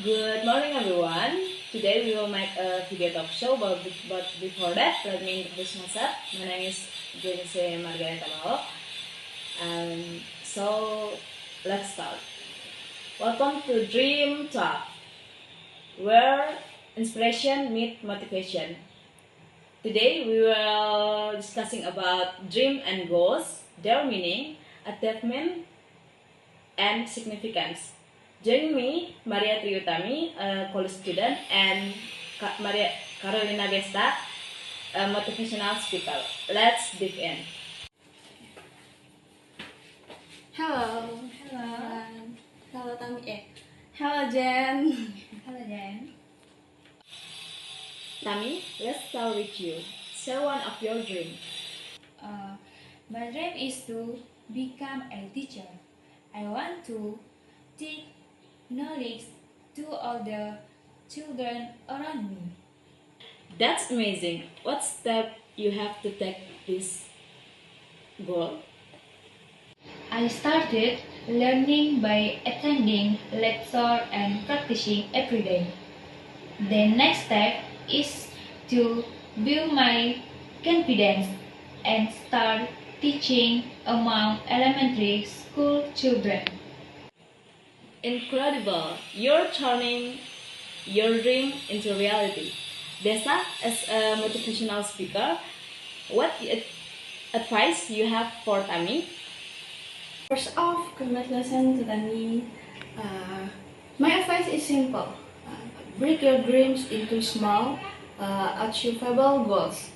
Good morning, everyone. Today we will make a video talk show, but before that, let me introduce myself. My name is Jenny Margareta Mao. So let's start. Welcome to Dream Talk, where inspiration meets motivation. Today we will discussing about dream and goals, their meaning, achievement, and significance. Join me, Maria Triutami, a college student, and Maria Carolina Besta, a motivational speaker. Let's begin. Hello. Hello. Hello Tami. Hello, Jen. Hello, Jen. Tami, let's start with you. Share one of your dreams. My dream is to become a teacher. I want to teach knowledge to all the children around me. That's amazing. What step you have to take this goal? I started learning by attending lecture and practicing every day. The next step is to build my confidence and start teaching among elementary school children. Incredible! You're turning your dream into reality. Desa, as a motivational speaker, what advice you have for Tami? First off, congratulations to Tami. My advice is simple. Break your dreams into small, achievable goals.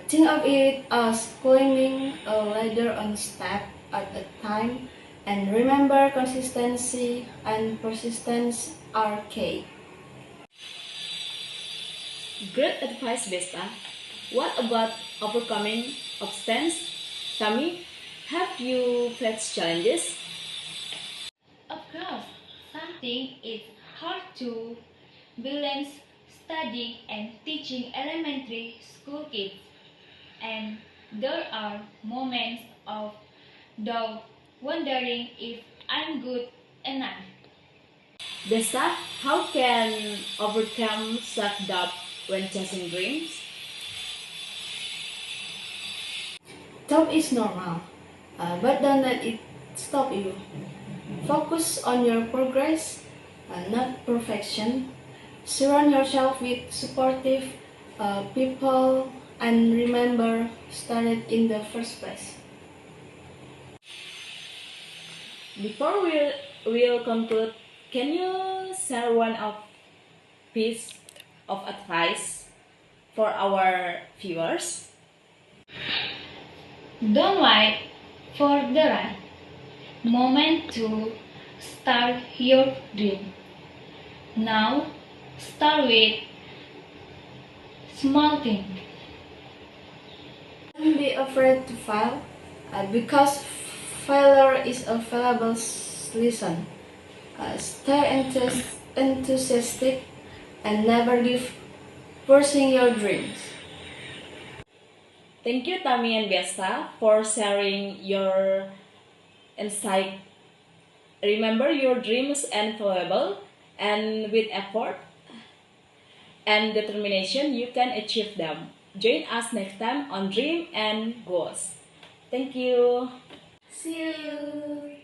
Think of it as climbing a ladder one step at a time, and remember consistency and persistence are key. Great advice, Besta. What about overcoming obstacles? Tami, have you faced challenges? Of course, something is hard to balance studying and teaching elementary school kids, and there are moments of doubt, wondering if I'm good enough. Besta, how can overcome self-doubt when chasing dreams? Doubt is normal, but don't let it stop you. Focus on your progress, not perfection. Surround yourself with supportive people and remember started in the first place. Before we'll conclude, can you share one of piece of advice for our viewers? Don't wait for the right moment to start your dream. Now, start with small things. Don't be afraid to fail because failure is a valuable lesson. Stay enthusiastic and never give pursuing your dreams. Thank you, Tami and Besta, for sharing your insight. Remember, your dreams are valuable, and with effort and determination, you can achieve them. Join us next time on Dream and Goals. Thank you. See you.